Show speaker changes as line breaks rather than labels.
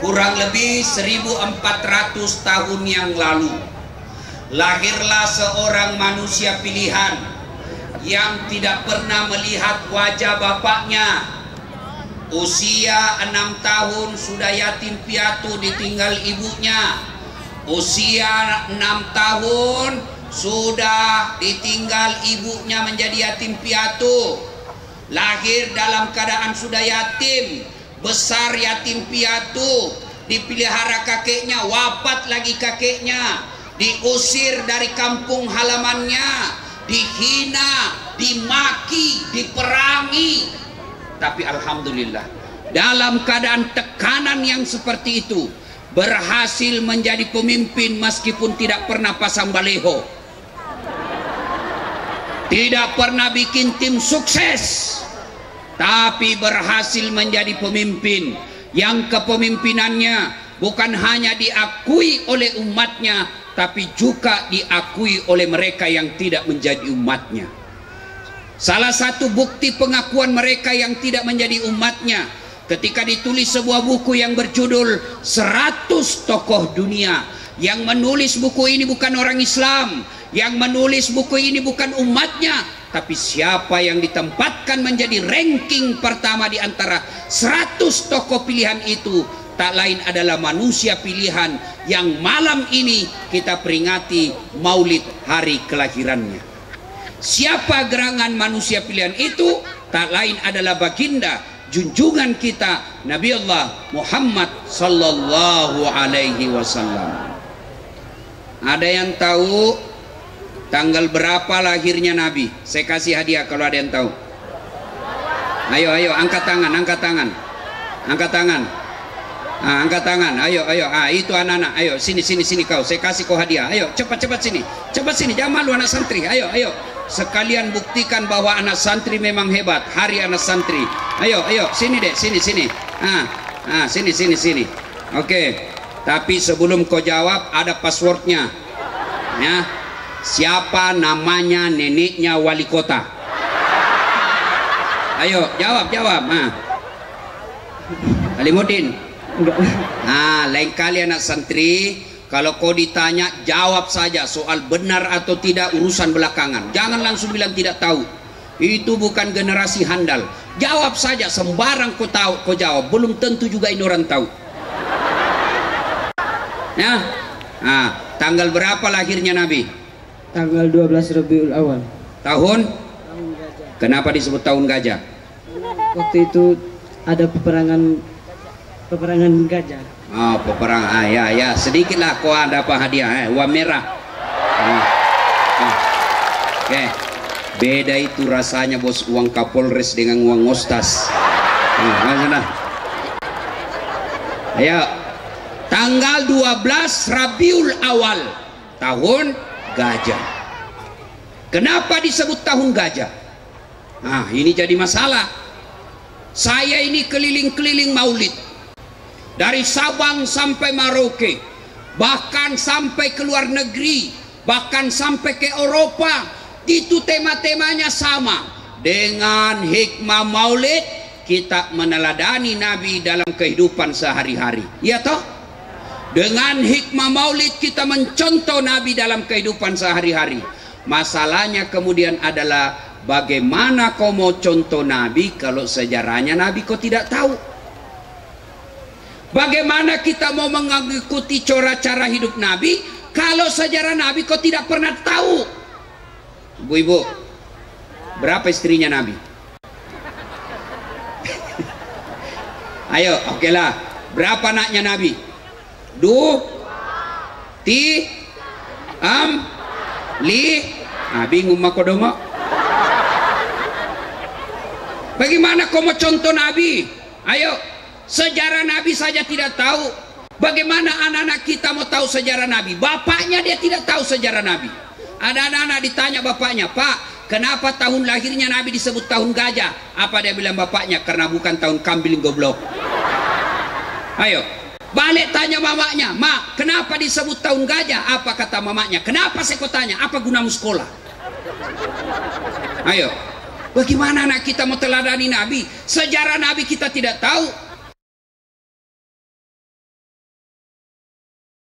kurang lebih 1400 tahun yang lalu, lahirlah seorang manusia pilihan yang tidak pernah melihat wajah bapaknya. Usia 6 tahun sudah yatim piatu ditinggal ibunya. Usia 6 tahun sudah ditinggal ibunya menjadi yatim piatu. Lahir dalam keadaan sudah yatim, besar yatim piatu, dipelihara kakeknya, wafat lagi kakeknya, diusir dari kampung halamannya, dihina, dimaki, diperangi. Tapi alhamdulillah, dalam keadaan tekanan yang seperti itu, berhasil menjadi pemimpin meskipun tidak pernah pasang baleho, tidak pernah bikin tim sukses, tapi berhasil menjadi pemimpin yang kepemimpinannya bukan hanya diakui oleh umatnya, tapi juga diakui oleh mereka yang tidak menjadi umatnya. Salah satu bukti pengakuan mereka yang tidak menjadi umatnya ketika ditulis sebuah buku yang berjudul 100 Tokoh Dunia. Yang menulis buku ini bukan orang Islam, yang menulis buku ini bukan umatnya, tapi siapa yang ditempatkan menjadi ranking pertama di antara 100 tokoh pilihan itu tak lain adalah manusia pilihan yang malam ini kita peringati Maulid hari kelahirannya. Siapa gerangan manusia pilihan itu? Tak lain adalah baginda junjungan kita Nabi Allah Muhammad sallallahu alaihi wasallam. Ada yang tahu tanggal berapa lahirnya Nabi? Saya kasih hadiah kalau ada yang tahu. Ayo, ayo, angkat tangan, angkat tangan, angkat tangan, angkat tangan. Ayo, ayo, itu anak-anak. Ayo, sini, sini, sini kau. Saya kasih kau hadiah. Ayo, cepat, cepat sini, cepat sini. Jangan malu anak santri. Ayo, ayo. Sekalian buktikan bahwa anak santri memang hebat. Hari anak santri. Ayo, ayo, sini deh, sini, sini. Sini, sini, sini. Oke. Tapi sebelum kau jawab ada passwordnya. Ya. Siapa namanya neneknya wali kota? Ayo, jawab, jawab. Alimuddin. Lain kali anak santri, kalau kau ditanya jawab saja, soal benar atau tidak urusan belakangan. Jangan langsung bilang tidak tahu. Itu bukan generasi handal. Jawab saja, sembarang kau tahu, kau jawab. Belum tentu juga ini orang tahu. Ya. Tanggal berapa lahirnya Nabi?
Tanggal 12 Rabiul Awal.
Tahun?
Tahun gajah.
Kenapa disebut tahun gajah?
Waktu itu ada peperangan gajah.
Oh, peperangan. Ya, sedikitlah kau ada apa hadiah? Uang merah. Oke. Beda itu rasanya bos, uang Kapolres dengan uang Ostas. Ayo. Tanggal 12 Rabiul Awal, tahun gajah. Kenapa disebut tahun gajah? Ini jadi masalah. Saya ini keliling-keliling maulid, dari Sabang sampai Merauke, bahkan sampai ke luar negeri, bahkan sampai ke Eropa. Itu tema-temanya sama. Dengan hikmah maulid kita meneladani Nabi dalam kehidupan sehari-hari. Ya toh? Dengan hikmah maulid kita mencontoh Nabi dalam kehidupan sehari-hari. Masalahnya kemudian adalah bagaimana kau mau contoh Nabi kalau sejarahnya Nabi kau tidak tahu? Bagaimana kita mau mengikuti cara hidup Nabi kalau sejarah Nabi kau tidak pernah tahu? Ibu-ibu, berapa istrinya Nabi? Ayo, oke lah. Berapa anaknya Nabi? Bingung mah kodomo. Bagaimana kau mau contoh Nabi? Ayo, sejarah Nabi saja tidak tahu. Bagaimana anak-anak kita mau tahu sejarah Nabi? Bapaknya dia tidak tahu sejarah Nabi. Ada anak-anak ditanya bapaknya, Pak, kenapa tahun lahirnya Nabi disebut tahun gajah? Apa dia bilang bapaknya? Karena bukan tahun kambing goblok. Ayo. Balik tanya mamanya, Mak, kenapa disebut tahun gajah? Apa kata mamanya? Kenapa saya kau tanya? Apa gunamu sekolah? Ayo, bagaimana anak kita mau teladani Nabi? Sejarah Nabi kita tidak tahu.